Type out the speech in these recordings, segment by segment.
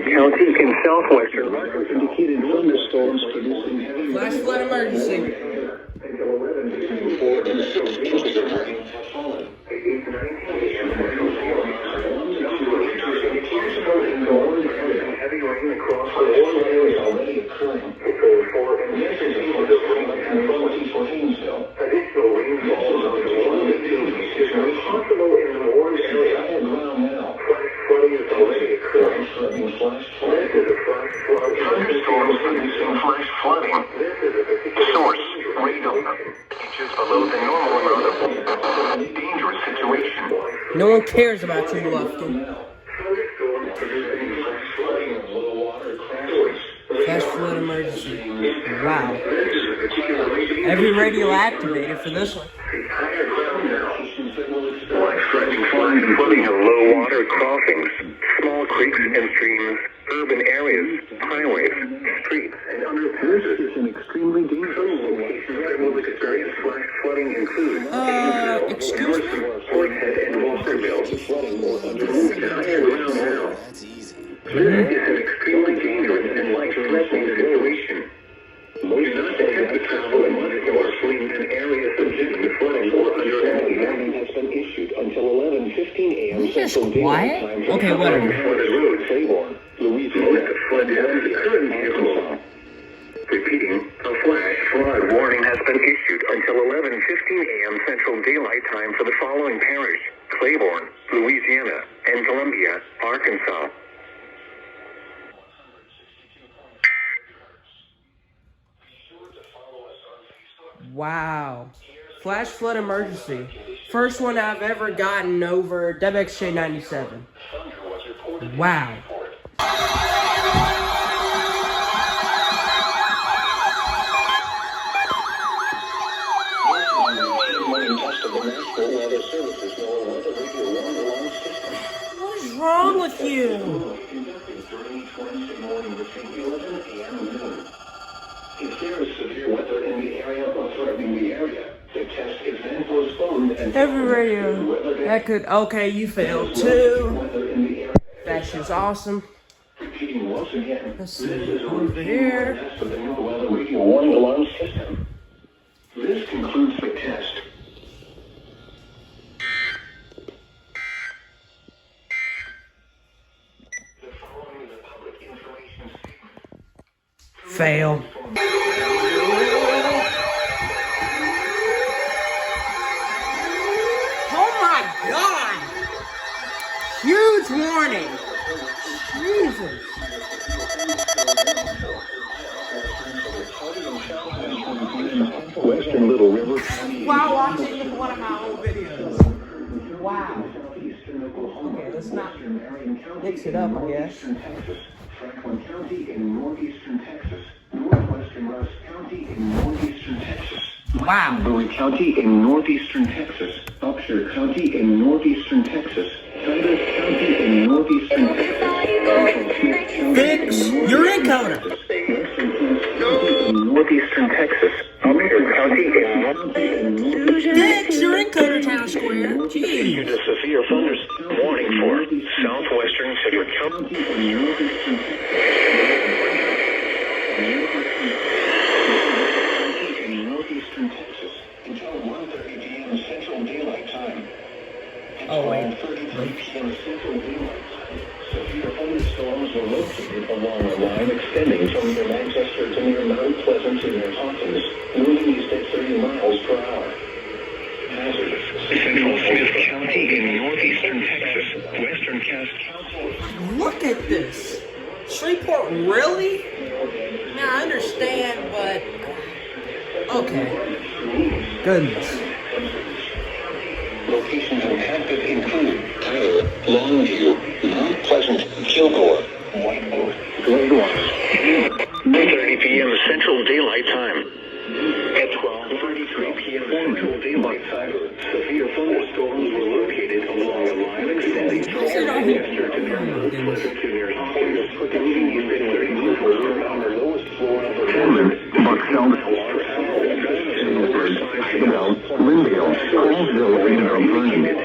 County in southwestern Records indicated thunderstorms producing heavy Flash flood emergency. until 11:54 and still inches of rain have fallen. Heavy rain across the warm area already occurring. This is a rain for Haynesville. Additional rainfall is possible in the warm area. Ground now. Flash flooding is already occurring. Flash flooding. This is a flash flood. Thunderstorms producing flash flooding. This is a source. Radar. Inches below the normal amount of dangerous situation. No one cares about you, Lufkin. Flash flood emergency. Wow. Every radio activated for this one. Life-threatening flooding of low water crossings, small creeks and streams, urban areas, highways, streets, and underpasses. This is an extremely dangerous Locations that will experience flash flooding include Excuse me? Porthead and Walkerville. flooding or Higher ground now. That's easy. This is an extremely dangerous and life-threatening situation. Do not attempt to travel unless you are fleeing an area subject to flooding or under warning has been issued until 11:15 a.m. Are you just Central Daylight quiet? Time Okay, whatever. flooded roads. Claiborne, Louisiana, Most flood depths occur in Arkansas. Repeating, a flash flood warning has been issued until 11:15 a.m. Central Daylight Time for the following parish: Claiborne, Louisiana, and Columbia, Arkansas. Wow. Flash flood emergency. First one I've ever gotten over WXJ97. Wow. What is wrong with you? If there is severe weather in the area or threatening the area, the test is then postponed and Every radio. That could. Okay, you failed too. weather in the area. That's just awesome. Repeating once again, Let's see. Over here. test of the new weather radio warning alarm system. This concludes the test. The following is a public information statement. Fail. Oh my God! Huge warning. Jesus. Western Little River. While watching one of my old videos. Wow. Okay, let's not mix it up, I guess. Texas, Franklin County in northeastern Texas, northwestern Rusk County in northeastern Texas, Wow. Bowie County in northeastern Texas, Upshur County in northeastern Texas, Titus County in northeastern Texas, Fix your encoder. In northeastern Texas, Upshur County in Fix your encoder, Town Square. Jeez. the severe thunderstorm warning for southwestern Shreveport County. in northeastern Texas until 1:30 p.m. Central Daylight Time. Oh, wait. 1:30 p.m. Central Daylight Time. Severe thunderstorms were located along a line extending from near Manchester to near Mount Pleasant to near Hawkins, moving east at 30 miles per hour. Hazardous. Central Smith County in northeastern Texas, western Cass County. Look at this. Shreveport, really? Now, I understand, but... Okay. Goodness. Locations impacted include Tyler, Longview, Mount Pleasant, Kilgore, White Oak, Gladwine. 1:30 p.m. Central Daylight Time. At 12:33 p.m. Central Daylight Time, severe thunderstorms were located along a line extending from Manchester to near Mount Pleasant to near Hawkins, moving east at 30 miles on the lowest floor of the building. Buckfeld, Lindale, Colesville, and Vernon.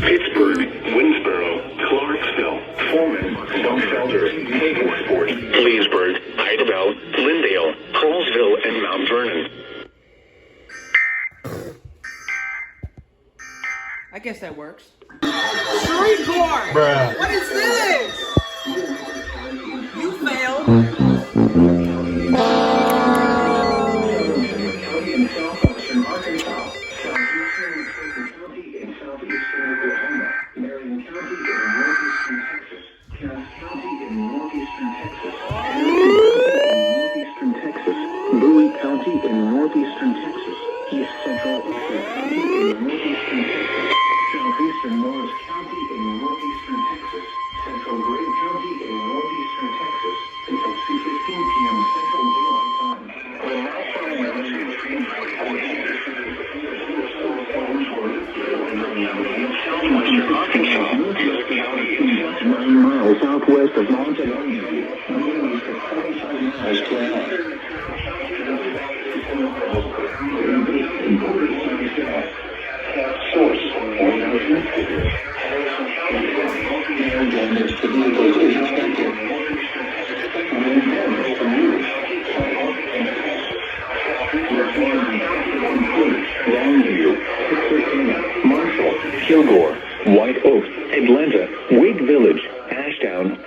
Pittsburgh, Winsboro, Clarksville, Foreman, Dump Shelter, Hazelsport, Leesburg, Idabel, Lindale, Hallsville, and Mount Vernon. I guess that works. Shreveport! Bruh. What is this? You failed. in southwestern Arkansas, southeastern County in southeastern Oklahoma, Marion County in northeastern Texas, Cass County in northeastern Texas, northeastern Texas, Bowie County in northeastern Texas, East Central County in northeastern Texas, southeastern Morris County in northeastern Texas, Central Gray County in northeastern Texas, until 2:15 p.m. Central Daylight Time. The national emergency southwestern Arkansas, 9 miles southwest of Monterey, east of 45 miles per hour. Source, Marshall, Kilgore, White Oak, Atlanta, Wake Village, Ashdown.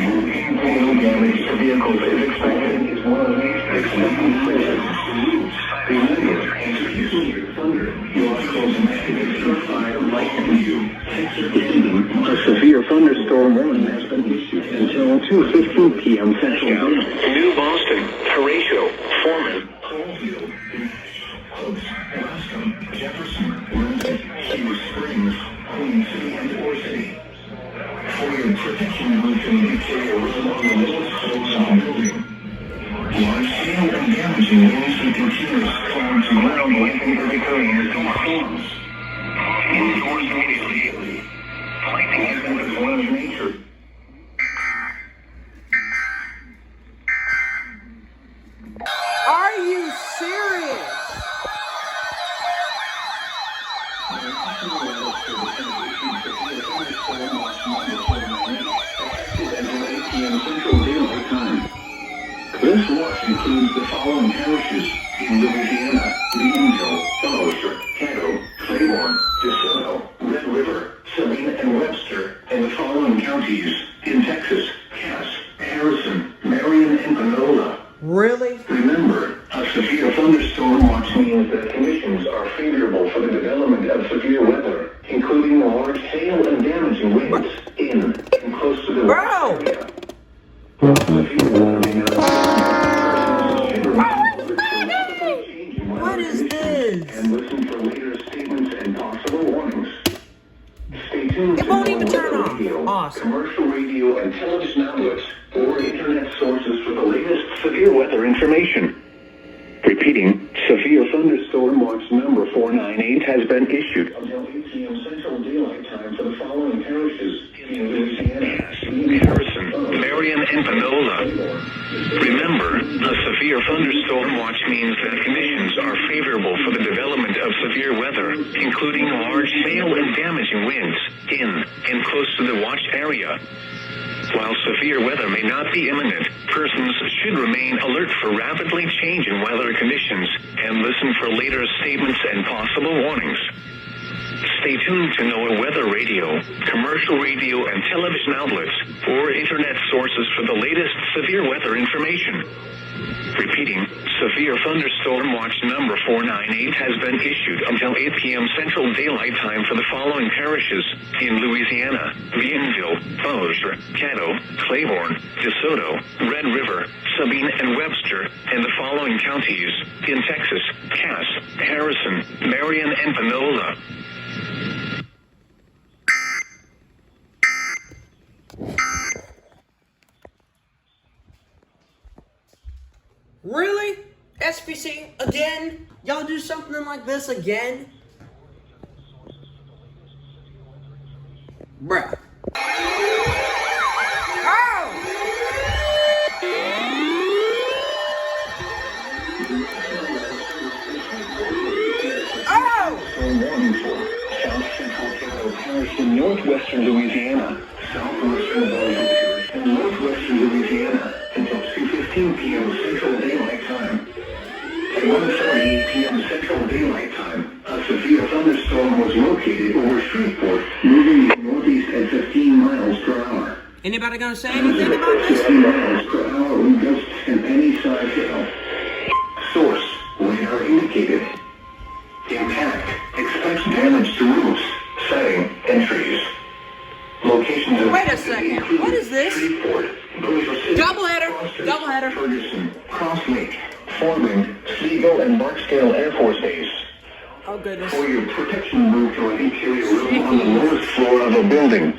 Damage to vehicles is expected is one of the least expected places. Remember, thunder, your close struck by lightning you. A severe thunderstorm warning has been issued until 2:15 p.m. Central Daylight. New Boston, Horatio, Foreman, Coalfield, Oaks, Bascom, Jefferson, Lindsay, Silver Springs, Queen City, and Ore City. For your protection, we can detail along the lowest slopes of the building. Large hail and damaging winds and continuous clouds and ground lightning are occurring as these storms. Indoors immediately. Lightning is one of nature. Are you serious? Central Daylight Time. This watch includes the following parishes in Louisiana: Leadville, Fellowship, Caddo, Claiborne, DeSoto, Red River, Saline and Webster, and the following counties in Texas: Cass, Harrison, Marion, and Panola. Really? Remember, a severe thunderstorm watch means that conditions are favorable for the development of severe weather, including large hail and damaging winds in and close to the Bro! area. What is this? And listen for later statements and possible warnings. Stay tuned It to won't even normal turn off. radio, Awesome. commercial radio, and television outlets or internet sources for the latest severe weather information. Repeating, severe thunderstorm watch number 498 has been issued until 8 p.m. Central Daylight Time for the following parishes in Louisiana: Harrison, Marion, and Panola. Remember, a severe thunderstorm watch means that conditions are favorable for the development of severe weather, including large hail and damaging winds in and close to the watch area. While severe weather may not be imminent, persons should remain alert for rapidly changing weather conditions and listen for later statements and possible warnings. Stay tuned to NOAA weather radio, commercial radio and television outlets, or internet sources for the latest severe weather information. Repeating, severe thunderstorm watch number 498 has been issued until 8 p.m. Central Daylight Time for the following parishes in Louisiana: Bienville, Bossier, Caddo, Claiborne, DeSoto, Red River, Sabine and Webster, and the following counties in Texas: Cass, Harrison, Marion, and Panola. Really? SPC again? Y'all do something like this again? Bruh. Oh! Oh! Warning for South Central Caddo Parish in northwestern Louisiana, southwestern Bossier Parish in northwestern Louisiana until 2:15 p.m. Central Daylight Time. At 1:48 p.m. Central Daylight Time, a severe thunderstorm was located over Shreveport, moving northeast at 15 miles per hour. Anybody gonna say anything about this? 50 miles per hour with gusts and any size hail. Source, radar indicated. Impact, expects damage to roofs, siding, and trees. Locations of Wait a second, what is this? Shreveport, Doubleheader, doubleheader. Ferguson, Cross Lake, Fort Bend, Seagull, and Barksdale Air Force Base. Oh goodness. For your protection, move to an interior room on the lowest floor of a building.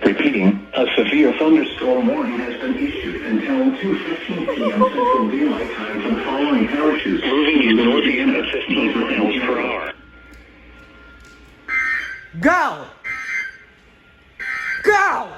Repeating, a severe thunderstorm warning has been issued until 2:15 p.m. Central Daylight Time for the following parishes. Moving east northeast at 15 miles per hour. Go! Go!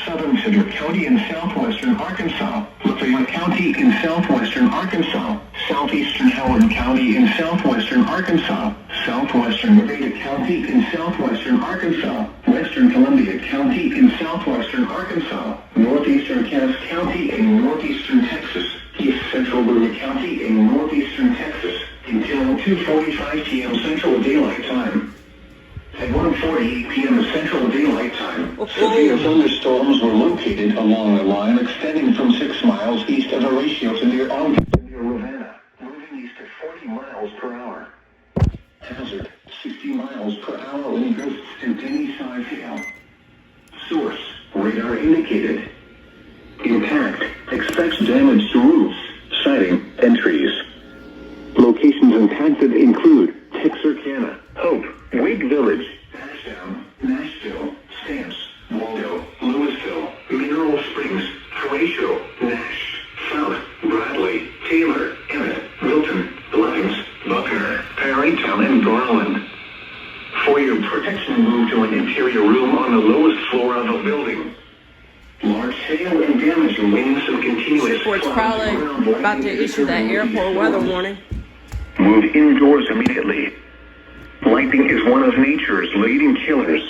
Southern Cedar County in southwestern Arkansas, Lafayette County in southwestern Arkansas, southeastern Howard County in southwestern Arkansas, southwestern Nevada County in southwestern Arkansas, western Columbia County in southwestern Arkansas, northeastern Cass County in northeastern Texas, east central Boone County in northeastern Texas, until 2:45 p.m. Central Daylight Time. At 1:48 p.m. Central Daylight Time, severe thunderstorms were located along a line extending from 6 miles east of Horatio to near Ravenna, moving east at 40 miles per hour. Hazard, 60 miles per hour wind gusts and any size hail. Source, radar indicated. Impact, expects damage to roofs, siding, and trees. Locations impacted include Texarkana, Hope, Wake Village, Ashdown, Nashville, Stamps, Waldo, Louisville, Mineral Springs, Horatio, Nash, South, Bradley, Taylor, Emmett, Milton, Lyons, Buckner, Perrytown, and Garland. For your protection, move to an interior room on the lowest floor of a building. Large hail and damage winds and continuous Shreveport's probably about to issue that airport weather warning. Move indoors immediately. Lightning is one of nature's leading killers.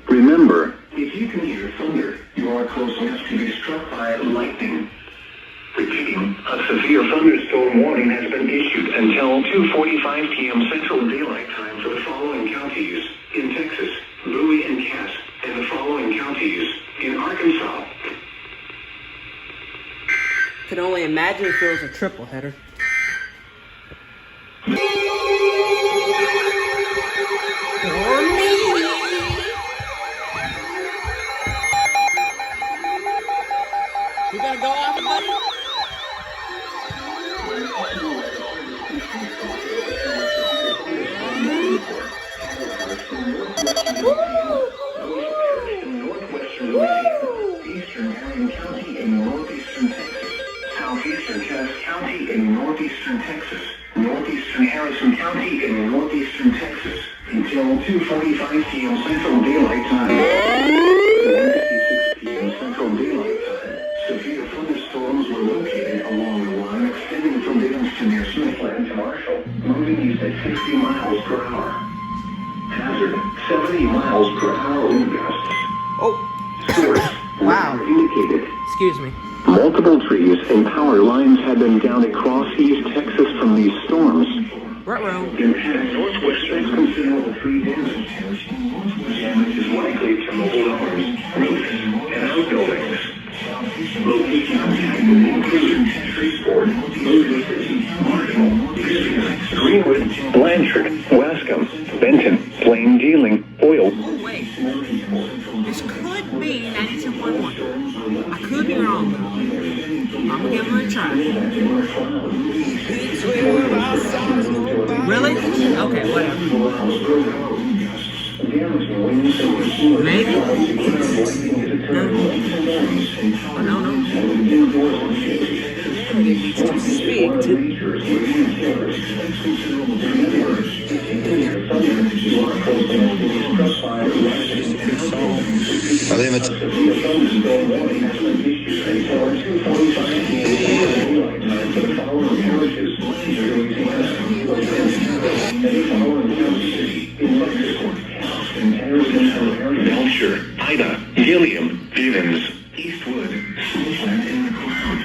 Remember, if you can hear thunder, you are close enough to be struck by lightning. Repeating, a severe thunderstorm warning has been issued until 2:45 p.m. Central Daylight Time for the following counties in Texas, Bowie and Cass, and the following counties in Arkansas. Can only imagine if it was a triple header. You gotta go off, buddy? Northwestern Louisiana, eastern Marion County in northeastern Texas, southeastern Cass County in northeastern Texas, northeastern Harrison County in northeastern Texas, until until 2:45 p.m. Central Daylight Time. 1:56 p.m. Central Daylight Time. Severe thunderstorms were located along the line extending from Livingston near Smithland to Marshall, moving east at 60 miles per hour. Hazard, 70 miles per hour wind gusts. Oh. Source, Wow. indicated. Excuse me. Multiple trees and power lines have been down across East Texas from these storms. Ruh-roh. Impact northwestern considerable tree damage. Damage is likely to mobile homes, roofs, and outbuildings. Location impacted include Shreveport, Marshall, Greenwood, Blanchard, Wascom, Benton, Plain Dealing, Oil. Oh, wait. This could be 92.1. I could be wrong. I'm gonna give it a try. Really? Okay, whatever. Maybe? No. Oh, no. To speak to. Belcher, Ida, Gilliam, Stevens, Eastwood, Smithland, and the Cloud.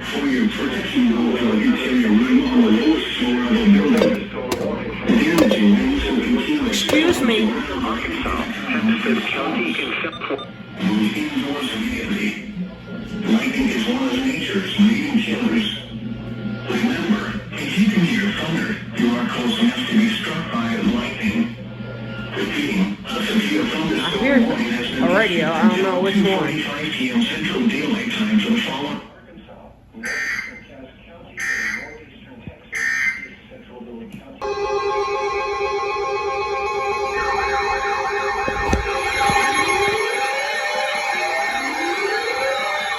For your protection, go to an interior room on the lowest floor of the building. Damaging winds and concealment. Excuse me. Arkansas, Hempstead County, Conceptual. Move indoors immediately. Lightning is one of nature's leading killers. Remember, if you can hear thunder, you are close enough to be struck by lightning. Repeating, a severe I thunderstorm hear warning has been a radio. I don't know which one. 5 p.m. Central Daylight Time for the following. Arkansas, northeastern Cass County, northeastern Texas, east central Dillon County.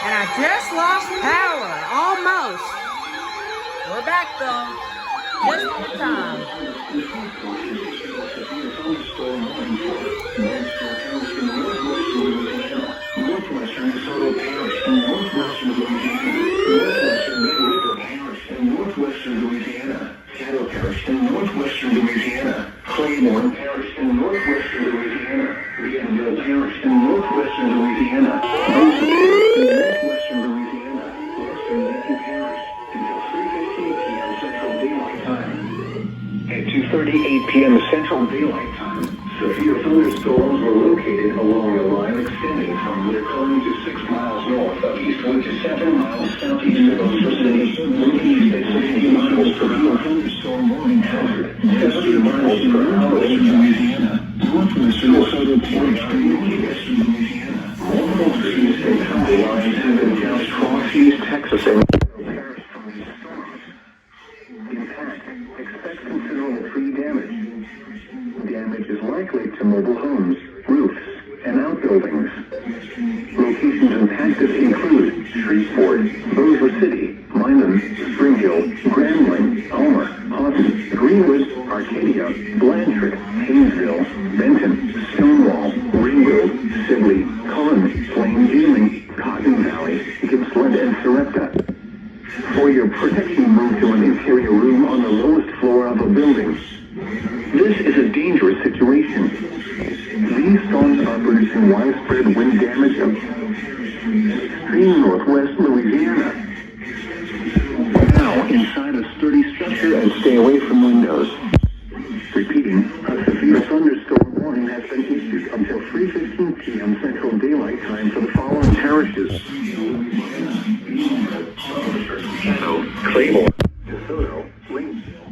And I just lost power. Almost. We're back though. Just in time. Northwestern DeSoto Parish and northwestern Louisiana, northwestern Red River Parish and northwestern Louisiana, Caddo Parish and northwestern Louisiana, Claiborne Parish and northwestern Louisiana, Bienville Parish and northwestern Louisiana, northwestern Louisiana, western Lincoln Parish, until 3:15 p.m. Central Daylight Time. At 2:38 p.m. Central Daylight Time, severe thunderstorms were located along a line extending from Whitcomb to 6 miles north of Eastwood to 7 miles southeast of Ocean City, moving east at 60 miles per hour. Thunderstorm warning hazard, 70 miles per hour over Louisiana, northwestern DeSoto Parish and northwestern Louisiana. Multiple trees and power lines have been down across East Texas and perished from these storms. Impact, expect considerable tree damage. Damage is likely to mobile homes, roofs, and outbuildings. Locations impacted include Shreveport, Bossier City, Minot, Spring Hill, Grambling, Homer, Houghton, Greenwood, Arcadia, Blanchard, Haynesville, Benton, Stonewall, Ringgold, Sibley, Cullen, Plain Dealing, Cotton Valley, Gippsland, and Sarepta. For your protection, move to an interior room on the lowest floor of a building. This is a dangerous situation. These storms are producing widespread wind damage of extreme northwest Louisiana. Now inside a sturdy structure and stay away from windows. Repeating, a severe thunderstorm warning has been issued until 3:15 p.m. Central Daylight Time for the following parishes: Claiborne, DeSoto, Lanesville,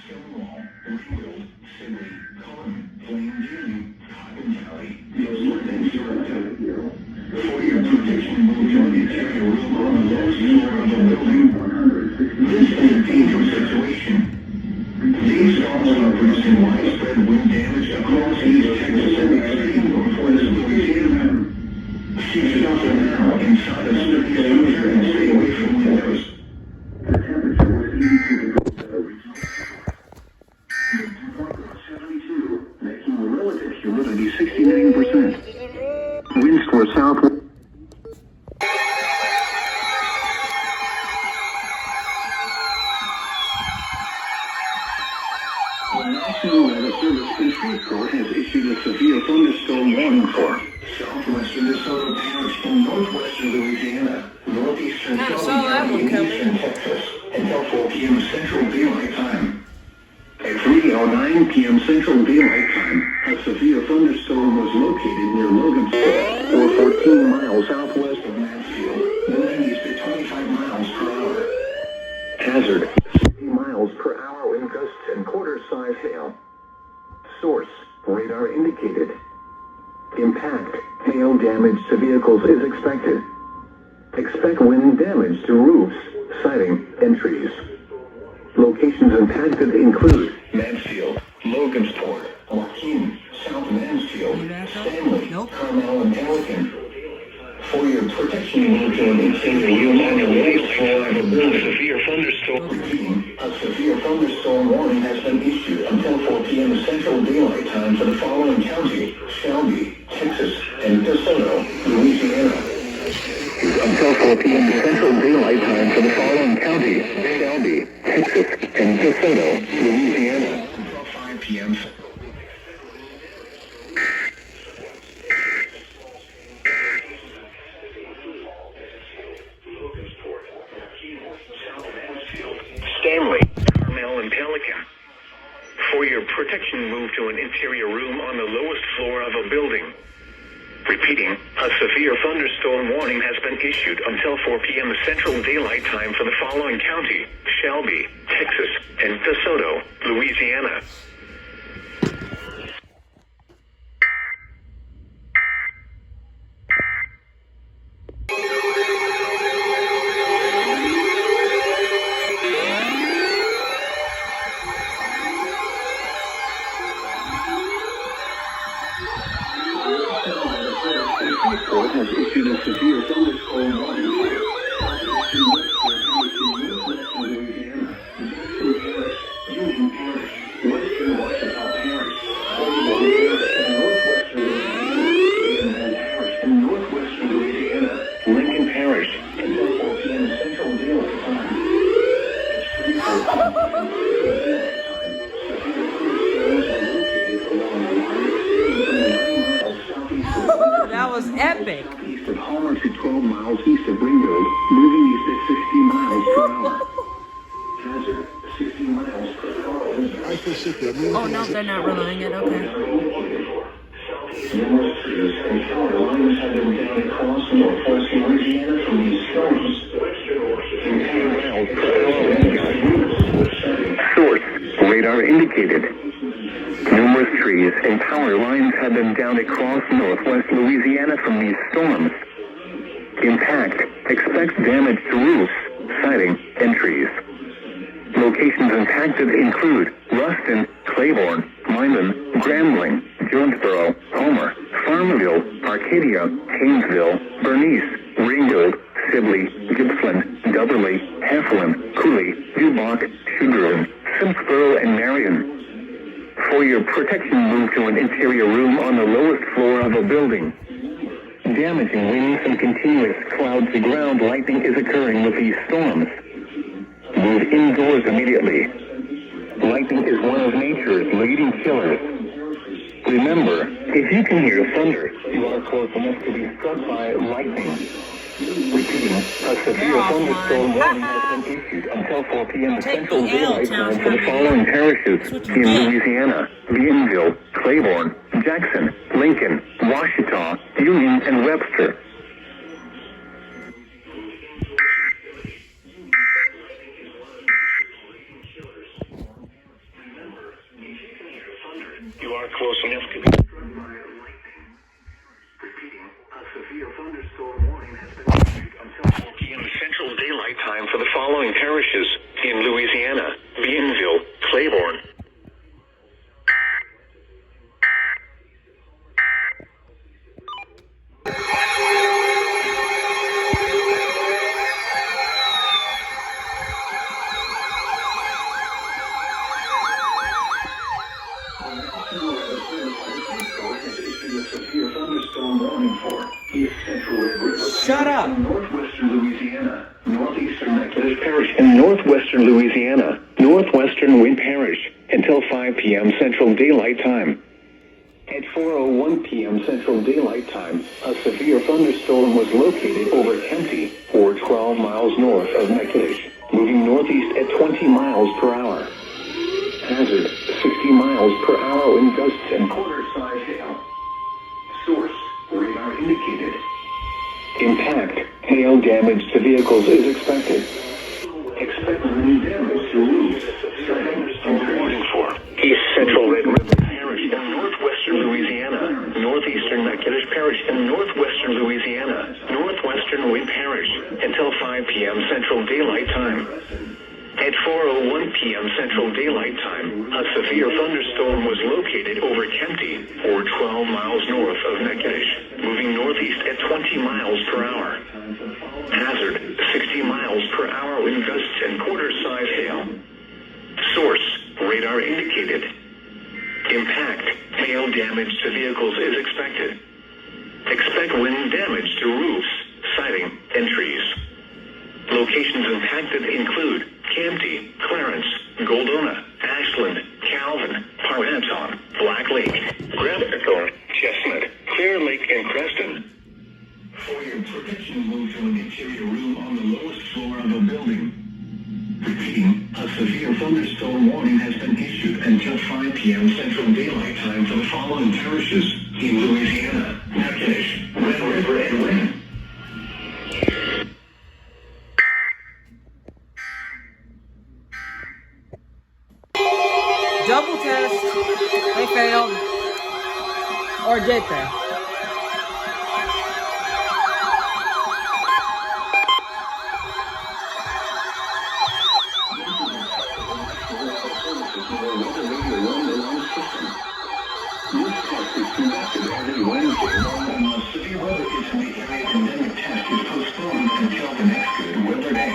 Stonewall, Ringgold, Sibley, Cullen, Plain Dealing, Cotton Valley, Gippsland, and Sarepta. For your protection, move to an interior room on the lowest floor of a building. This is a dangerous situation. These storms are producing widespread wind damage across East Texas and extreme northwest Louisiana. Keep shelter now inside a sturdy structure and stay away from windows. The temperature was 82 degrees. 69%. Winds for southwest. The National Weather Service in Shreveport has issued a severe thunderstorm warning for southwestern DeSoto Parish and northwestern Louisiana, northeastern I saw Shelby that County, one and coming. eastern Texas until 4 p.m. Central Daylight Time. At 3:09 p.m. Central Daylight Time, a severe thunderstorm was located near Logansport, or 14 miles southwest of Mansfield. The wind is at 25 miles per hour. Hazard, 60 miles per hour wind gusts and quarter-size hail. Source, radar indicated. Impact, hail damage to vehicles is expected. Expect wind damage to roofs, siding, and trees. Locations impacted include Mansfield, Logansport, Joaquin, South Mansfield, Stanley, Carmel, and Pelican. For your protection, move to an interior room on the lowest floor of a building. Severe thunderstorm. Repeating, a severe thunderstorm warning has been issued until 4 p.m. Central Daylight Time for the following county: Shelby, Texas, and DeSoto, Louisiana. Until 4 p.m. Central Daylight Time for the following county: Shelby, Texas, and DeSoto, Louisiana. Until 5 p.m. Stanley, Carmel, and Pelican. For your protection, move to an interior room on the lowest floor of a building. Repeating, a severe thunderstorm warning has been issued until 4 p.m. Central Daylight Time for the following county: Shelby, Texas, and DeSoto, Louisiana. Shreveport has issued a severe thunderstorm warning for southeastern Louisiana, Jackson Parish, Union Parish, western Washita Parish, Oregon Parish, and northwestern Louisiana, Lincoln Parish, until 4 p.m. Central Daylight Time. At Shreveport, severe thunderstorms are located along the line extending from 9 miles southeast of That was epic. east of Homer to 12 miles east of Ringgold, moving east at 60 miles per hour. Hazard, 60 miles per hour. Oh no, they're not relaying it. Okay. Numerous trees and power lines have been down across northwest Louisiana from these storms. Source, radar indicated. Numerous trees and power lines have been down across northwest Louisiana from these storms. Impact, expect damage to roofs, siding, and trees. Locations impacted include Ruston, Claiborne, Lyman, Grambling, Jonesboro, Homer, Farmville, Arcadia, Haynesville, Bernice, Ringgold, Sibley, Gippsland, Dubberly, Heflin, Cooley, Duboc, Sugarland, Simpsboro, and Marion. For your protection, move to an interior room on the lowest floor of a building. Damaging winds and continuous cloud-to-ground lightning is occurring with these storms. Move indoors immediately. Lightning is one of nature's leading killers. Remember, if you can hear thunder, you are close enough to be struck by lightning. Repeating, a severe thunderstorm warning has been issued until 4 p.m. Central Daylight Time for the following parishes in Louisiana: Bienville, Claiborne, Jackson, Lincoln, Washita, Union, and Webster. You are close enough to be struck by lightning. Repeating, a severe thunderstorm warning has been issued until 4 p.m. Central Daylight Time for the following parishes in Louisiana: Bienville, Claiborne. The National Weather Service has issued issued a severe thunderstorm warning for East Central Red River. Shut up. In northwestern Louisiana, northeastern Methodist Parish in northwestern Louisiana, northwestern Wind Parish until 5 p.m. Central Daylight Time. At 4:01 p.m. Central Daylight Time, a severe thunderstorm was located over Kempty, or 12 miles north of Methodist, moving northeast at 20 miles per hour. Hazard, 60 miles per hour wind gusts and quarter-size hail. Source, radar indicated. Impact, hail damage to vehicles is expected. Expect wind damage to roofs, signs, and warning for East Central Red River Parish in northwestern Louisiana, northeastern Methodist Parish in northwestern Louisiana, northwestern Wind Parish until 5 p.m. Central Daylight Time. At 4:01 p.m. Central Daylight Time, a severe thunderstorm was located over Kempty, or 12 miles north of Natchitoches, moving northeast at 20 miles per hour. Hazard, 60 miles per hour wind gusts and quarter-size hail. Source, radar indicated. Impact, hail damage to vehicles is expected. Expect wind damage to roofs, siding, and trees. Locations impacted include Kempty, Clarence, Goldona, Ashland, Calvin, Parranton, Black Lake, Grafton, Chestnut, Clear Lake, and Creston. For your protection, move to an interior room on the lowest floor of a building. Repeating, a severe thunderstorm warning has been issued until 5 p.m. Central Daylight Time for the following parishes in Louisiana: Natchitoches, Red River, and Wayne. Double test. They failed. Or did they? Severe weather is in the area, and then the test is postponed until the next good weather day.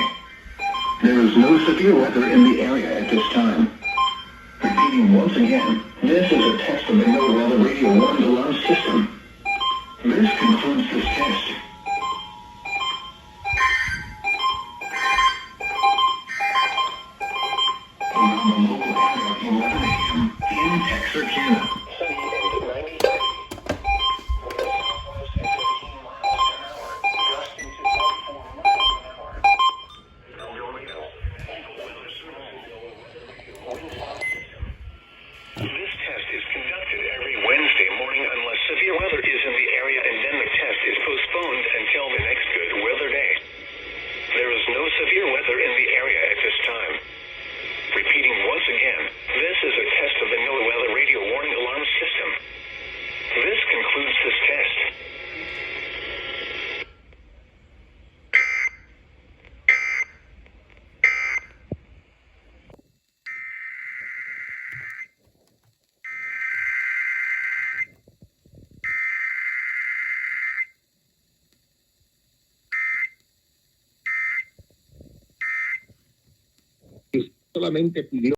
There is no severe weather in the area at this time. Repeating once again, this is a test of the NOAA Weather Radio Warning Alarm System. This concludes this test. Around the local area, 11 a.m. in Texarkana. Sunny and 90. Gusting to 44 miles an hour. This test is conducted every Wednesday morning unless severe weather is in the area, and then the test is postponed until the next good weather day. There is no severe weather in the area at this time. Repeating once again, this is a test of the NOAA Weather Radio Warning Alarm System. This concludes this test. Solamente pidió.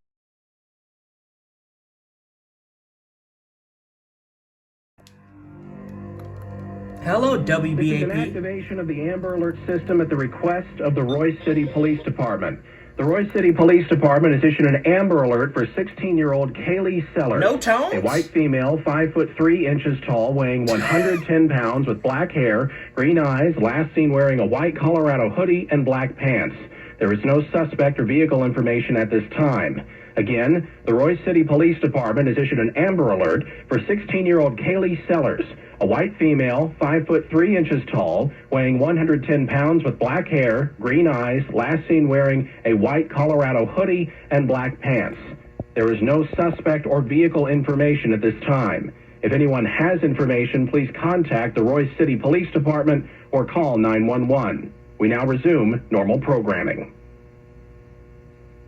Hello, This is an WBAP. activation of the Amber Alert system at the request of the Royce City Police Department. The Royce City Police Department has issued an Amber Alert for 16-year-old Kaylee Sellers. No tones? A white female, 5 foot 3 inches tall, weighing 110 pounds, with black hair, green eyes, last seen wearing a white Colorado hoodie and black pants. There is no suspect or vehicle information at this time. Again, the Royce City Police Department has issued an Amber Alert for 16-year-old Kaylee Sellers, a white female, 5 foot 3 inches tall, weighing 110 pounds, with black hair, green eyes, last seen wearing a white Colorado hoodie and black pants. There is no suspect or vehicle information at this time. If anyone has information, please contact the Royce City Police Department or call 911. We now resume normal programming.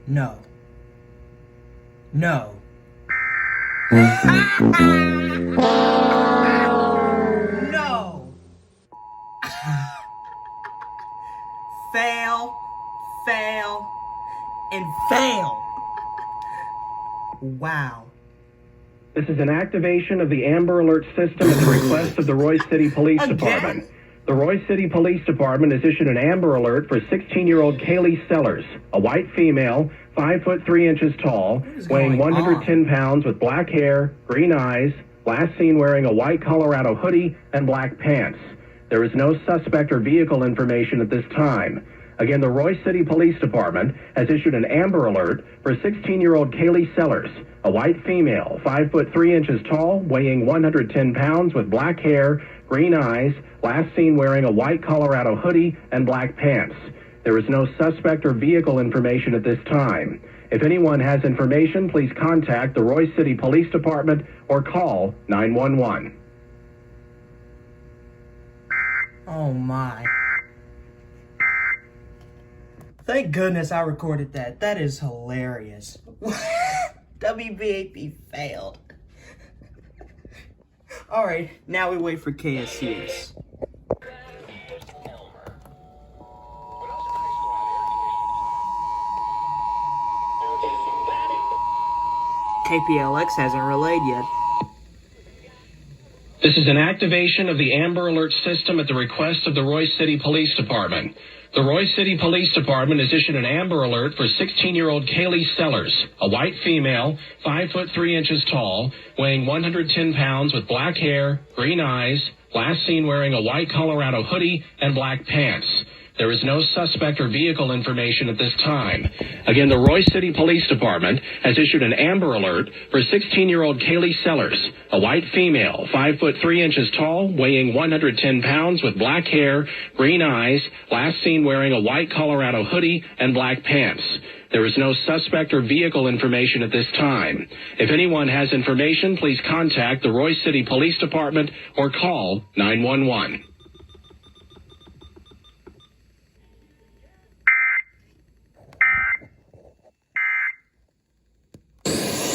No. No. No. Fail, fail, and fail. Wow. This is an activation of the Amber Alert system at the request of the Royce City Police Department. The Royce City Police Department has issued an Amber Alert for 16-year-old Kaylee Sellers, a white female, 5 foot 3 inches tall, weighing 110 pounds with black hair, green eyes, last seen wearing a white Colorado hoodie and black pants. There is no suspect or vehicle information at this time. Again, the Royce City Police Department has issued an Amber Alert for 16-year-old Kaylee Sellers, a white female, 5 foot 3 inches tall, weighing 110 pounds with black hair, green eyes, last seen wearing a white Colorado hoodie and black pants. There is no suspect or vehicle information at this time. If anyone has information, please contact the Royce City Police Department or call 911. Oh my. Thank goodness I recorded that. That is hilarious. WBAP failed. Alright, now we wait for KSCS. KPLX hasn't relayed yet. This is an activation of the Amber Alert system at the request of the Royce City Police Department. The Royce City Police Department has issued an Amber Alert for 16-year-old Kaylee Sellers, a white female, 5 foot 3 inches tall, weighing 110 pounds with black hair, green eyes, last seen wearing a white Colorado hoodie and black pants. There is no suspect or vehicle information at this time. Again, the Royce City Police Department has issued an Amber Alert for 16-year-old Kaylee Sellers, a white female, 5 foot 3 inches tall, weighing 110 pounds with black hair, green eyes, last seen wearing a white Colorado hoodie and black pants. There is no suspect or vehicle information at this time. If anyone has information, please contact the Royce City Police Department or call 911.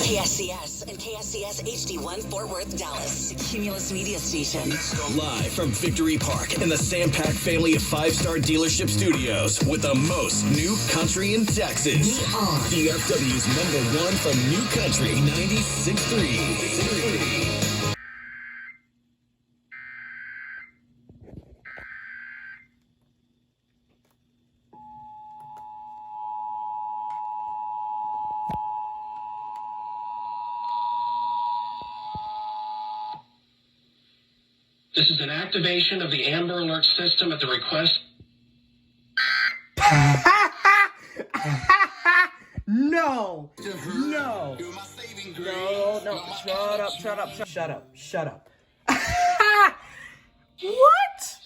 KSCS and KSCS HD1 Fort Worth, Dallas. Cumulus Media Station. Live from Victory Park in the Sampac family of 5-star dealership studios with the most new country in Texas. We are DFW's #1 for new country, 96.3. This is an activation of the Amber Alert system at the request. No! No! No, shut up. What?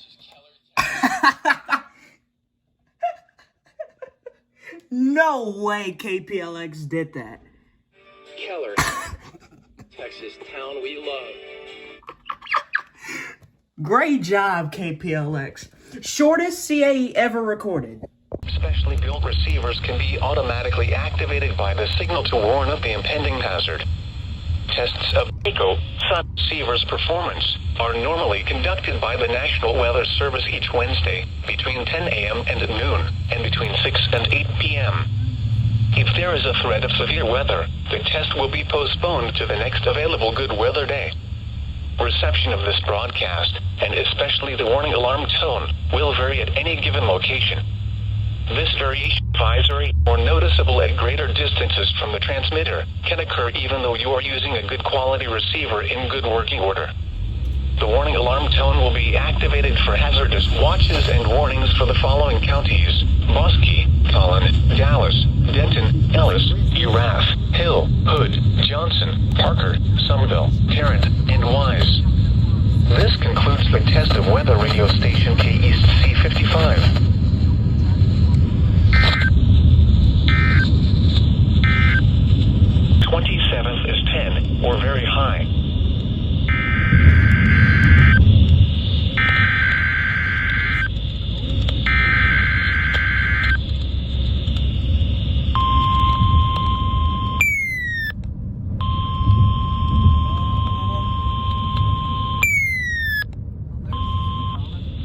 No way KPLX did that. Keller, Texas town we love. Great job, KPLX. Shortest CAE ever recorded. Specially built receivers can be automatically activated by the signal to warn of the impending hazard. Tests of sun receiver's performance are normally conducted by the National Weather Service each Wednesday between 10 a.m. and noon and between 6 and 8 p.m. If there is a threat of severe weather, the test will be postponed to the next available good weather day. Reception of this broadcast, and especially the warning alarm tone, will vary at any given location. This variation advisory, or noticeable at greater distances from the transmitter, can occur even though you are using a good quality receiver in good working order. The warning alarm tone will be activated for hazardous watches and warnings for the following counties: Bosque, Collin, Dallas, Denton, Ellis, Urath, Hill, Hood, Johnson, Parker, Somerville, Tarrant, and Wise. This concludes the test of weather radio station K-East C55. 27th is 10, or very high.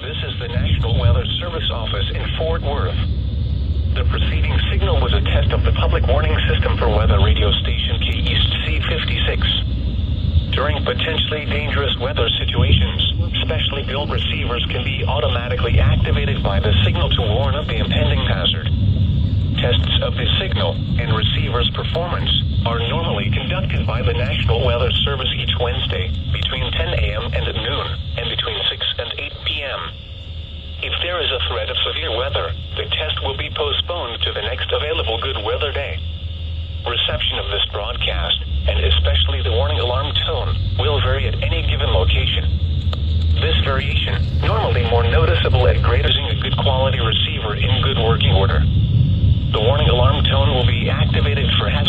This is the National Weather Service office in Fort Worth. The preceding signal was a test of the public warning system for weather radio station K-East C56. during potentially dangerous weather situations. Specially built receivers can be automatically activated by the signal to warn of the impending hazard. Tests of the signal and receiver's performance are normally conducted by the National Weather Service each Wednesday between 10 a.m. and noon and between 6 and 8 p.m. If there is a threat of severe weather, the test will be postponed to the next available good weather day. Reception of this broadcast, and especially the warning alarm tone, will vary at any given location. This variation, normally more noticeable at greater using a good quality receiver in good working order. The warning alarm tone will be activated for hazard